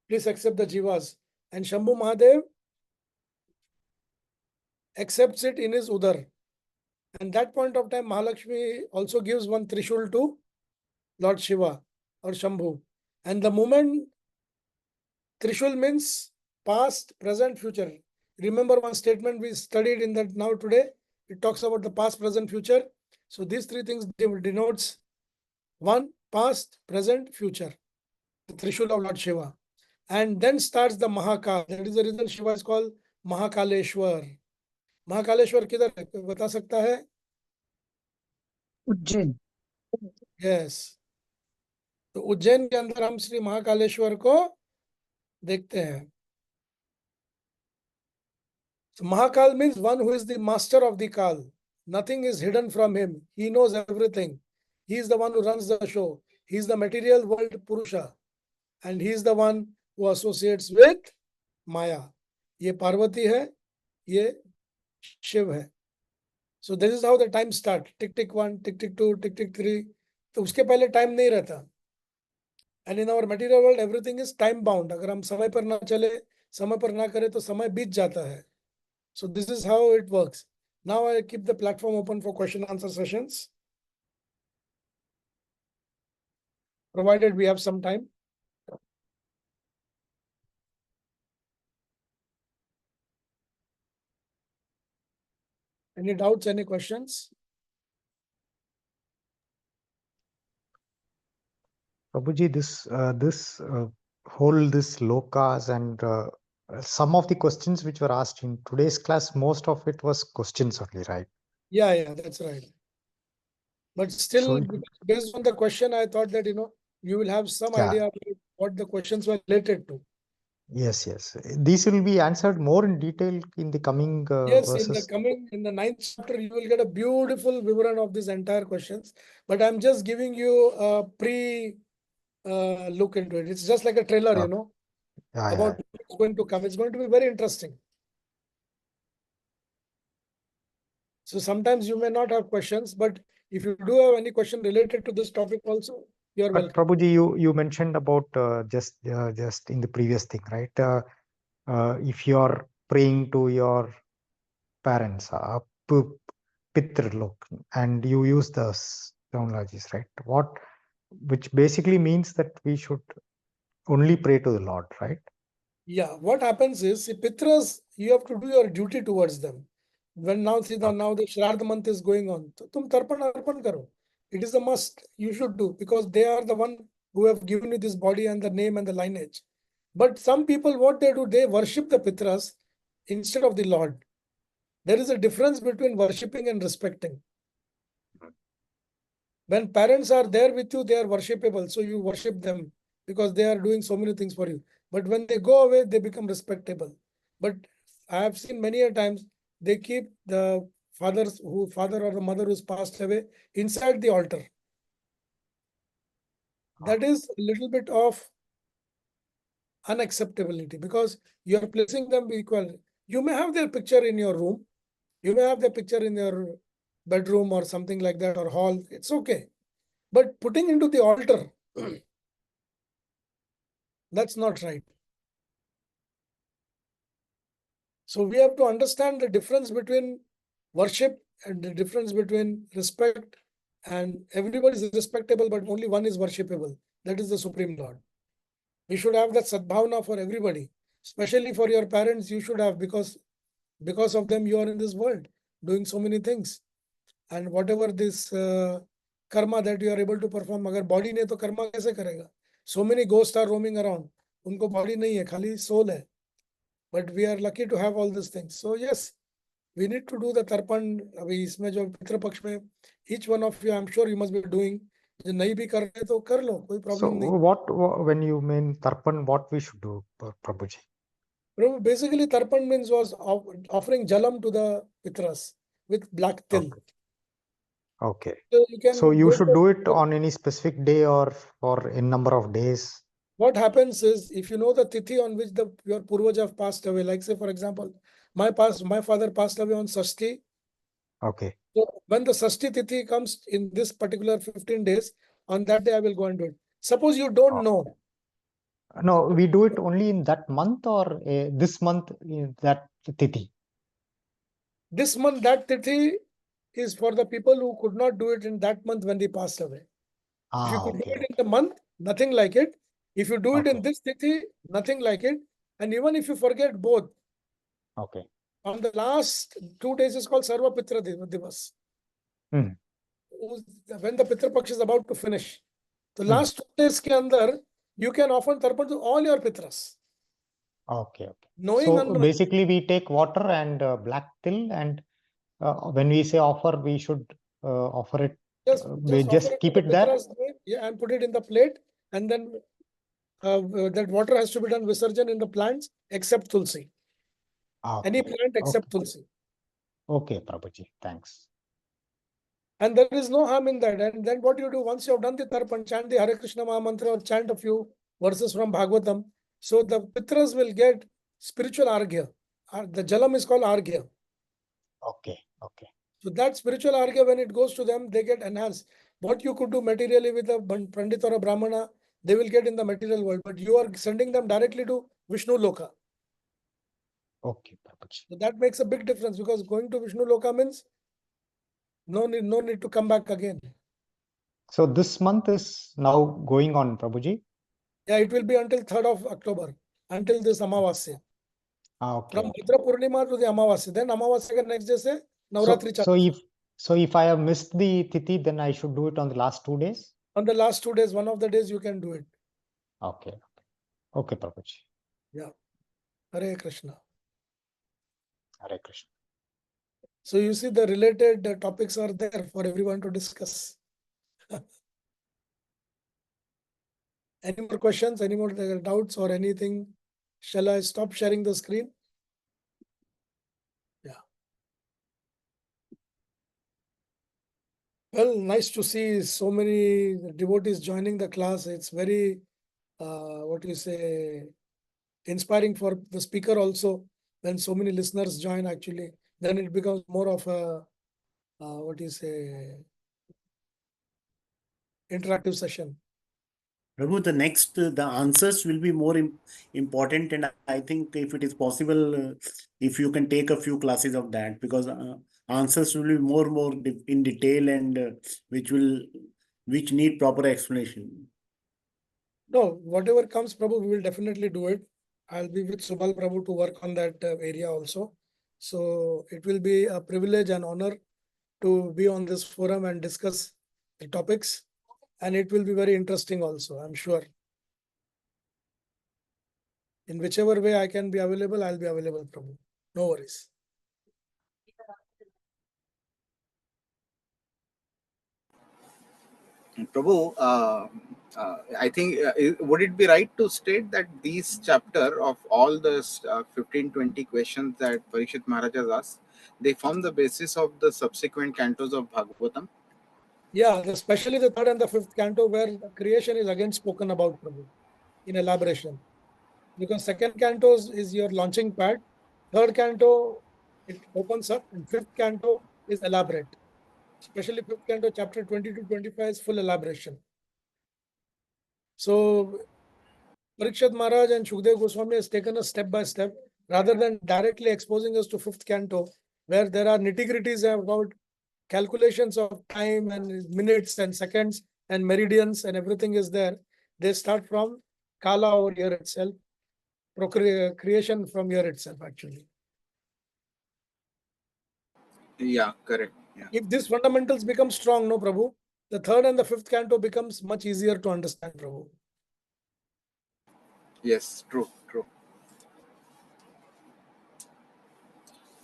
please accept the Jivas. And Shambhu Mahadev accepts it in his Udar. And that point of time, Mahalakshmi also gives one Trishul to Lord Shiva or Shambhu. And the moment Trishul means past, present, future. Remember one statement we studied in that now today? It talks about the past, present, future. So these three things denotes one, past, present, future. The Trishul of Lord Shiva. And then starts the Mahakal. That is the reason Shiva is called Mahakaleshwar. Mahakaleshwar किधर है? कोई बता सकता है? Ujjain. Yes. तो उज्जैन के अंदर हम श्री महाकालेश्वर को देखते हैं. So Mahakal means one who is the master of the Kal. Nothing is hidden from him. He knows everything. He is the one who runs the show. He is the material world Purusha. And he is the one who associates with Maya. ये पार्वती है, ये शिव है. So this is how the time start. Tick tick 1, tick tick 2, tick tick 3. तो उसके पहले time नहीं रहता. And in our material world everything is time bound. अगर हम समय पर ना चले, समय पर ना करें तो समय बीत जाता है. So this is how it works. Now I keep the platform open for question answer sessions, provided we have some time. Any doubts, any questions? Prabhuji, this whole this lokas and some of the questions which were asked in today's class, most of it was questions only, right? Yeah, that's right. But still, based on the question, I thought that, you will have some Yeah. idea about what the questions were related to. Yes. These will be answered more in detail in the coming Yes, verses. in the 9th chapter, you will get a beautiful vivaran of these entire questions. But I'm just giving you a look into it. It's just like a trailer, about what's going to come. It's going to be very interesting. So sometimes you may not have questions, but if you do have any question related to this topic also, you're But welcome. Prabhuji, you mentioned about just in the previous thing, right? If you are praying to your parents, Pitrlok, and you use the terminologies, right? Which basically means that we should only pray to the Lord, right? Yeah, what happens is, see, Pitras, you have to do your duty towards them. When now the Shraddha month is going on, so tum tarpan arpan karo. It is a must. You should do, because they are the one who have given you this body and the name and the lineage. But some people, what they do, they worship the Pitras instead of the Lord. There is a difference between worshipping and respecting. When parents are there with you, they are worshipable. So you worship them because they are doing so many things for you. But when they go away, they become respectable. But I have seen many a times they keep the father or the mother who's passed away inside the altar. That is a little bit of unacceptability, because you are placing them equal. You may have their picture in your room. You may have their picture in your bedroom or something like that, or hall. It's okay. But putting into the altar, that's not right. So we have to understand the difference between worship and the difference between respect. And everybody is respectable, but only one is worshipable. That is the Supreme Lord. We should have that sadbhavana for everybody, especially for your parents. You should have, because of them you are in this world doing so many things. And whatever this karma that you are able to perform, agar body ne to karma kaise karega? So many ghosts are roaming around. Unko body nahi hai, khali soul hai. But we are lucky to have all these things. So yes, we need to do the tarpan. अभी इसमें जो पितृ पक्ष में, each one of you, I'm sure you must be doing. जो नहीं भी कर रहे तो कर लो, कोई So problem नहीं. when you mean tarpan, what we should do, Prabhuji? Basically, tarpan means was offering jalam to the pitras with black till. Okay. So you can So you go should for- do it on any specific day or for a number of days. What happens is, if you know the tithi on which your purvaj have passed away, like say for example, my father passed away on Sashti. Okay. So when the Sashti tithi comes in this particular 15 days, on that day I will go and do it. Suppose you don't know. No, we do it only in that month, or this month in that tithi. This month, that tithi is for the people who could not do it in that month when they passed away. If you could do it in the month, nothing like it. If you do it in this tithi, nothing like it. And even if you forget both, Okay. on the last 2 days is called Sarva Pitra Divas. Hmm. When the Pitra Paksh is about to finish. The last 2 days ke andar, you can offer tarpan to all your Pitras. Okay. Knowing So unknowing. basically we take water and black till, and when we say offer, we should offer it. We Just just offer keep to it the there. Pitras name, yeah, and put it in the plate, and then that water has to be done visarjan in the plants except tulsi. Any plant except tulsi. Okay, Prabhuji, thanks. And there is no harm in that. And then what you do, once you have done the tarpan, chant the Hare Krishna Maha Mantra or chant a few verses from Bhagavatam. So the Pitras will get spiritual arghya. the jalam is called argya. Okay. Okay. So that spiritual argya, when it goes to them, they get enhanced. What you could do materially with a Pandit or a Brahmana, they will get in the material world, but you are sending them directly to Vishnu Loka. Okay, Prabhuji. So that makes a big difference, because going to Vishnu Loka means no need to come back again. So this month is now going on, Prabhuji. Yeah, it will be until 3rd of October, until this Amavasya. Okay. From Bhadra Purnima to the Amavasya. Then Amavasya ka next day se Navratri So if I have missed the Tithi, then I should do it on the last 2 days? On the last 2 days, one of the days you can do it. Okay. Okay, Prabhuji. Yeah. Hare Krishna. Hare Krishna. So you see, the related topics are there for everyone to discuss. Any more questions, any more doubts or anything? Shall I stop sharing the screen? Yeah. Well, nice to see so many devotees joining the class. It's very, inspiring for the speaker also. When so many listeners join, actually, then it becomes more of a, interactive session. Prabhu, the answers will be more important, and I think if it is possible, if you can take a few classes of that, because answers will be more in detail, and which need proper explanation. No, whatever comes, Prabhu, we will definitely do it. I'll be with Subal Prabhu to work on that area also. So it will be a privilege and honor to be on this forum and discuss the topics. And it will be very interesting also, I'm sure. In whichever way I can be available, I'll be available, Prabhu. No worries. Prabhu, I think, would it be right to state that these chapter of all the 15-20 questions that Parikshit Maharaj has asked, they form the basis of the subsequent cantos of Bhagavatam? Yeah, especially the 3rd and the 5th canto, where creation is again spoken about, Prabhu, in elaboration. Because 2nd canto is your launching pad. 3rd canto, it opens up, and 5th canto is elaborate. Especially 5th canto, chapter 20 to 25 is full elaboration. So Parikshit Maharaj and Shukdev Goswami has taken us step by step, rather than directly exposing us to 5th canto, where there are nitty-gritties about calculations of time and minutes and seconds and meridians and everything is there. They start from Kala over here itself, creation from here itself, actually. Yeah, correct. Yeah. If these fundamentals become strong, no, Prabhu, the 3rd and the 5th canto becomes much easier to understand, Prabhu. Yes, true.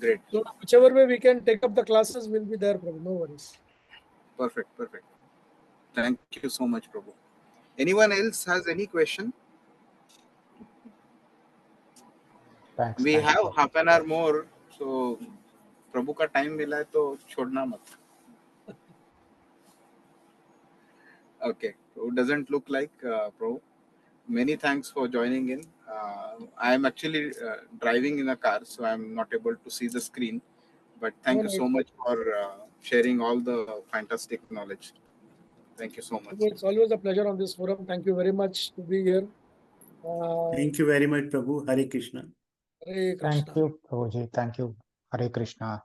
Great. So whichever way we can take up the classes will be there, Prabhu. No worries. Perfect. Thank you so much, Prabhu. Anyone else has any question? Thanks. We Thanks, have Prabhuji. half an hour more, so Prabhu का time मिला है तो छोड़ना मत. Okay, it doesn't look like Prabhu. Many thanks for joining in. I am actually driving in a car, so I am not able to see the screen. But thank you so much for sharing all the fantastic knowledge. Thank you so much. It's always a pleasure on this forum. Thank you very much to be here. Thank you very much, Prabhu. Hare Krishna. Hare Krishna. Thank you, Prabhuji. Thank you. Hare Krishna.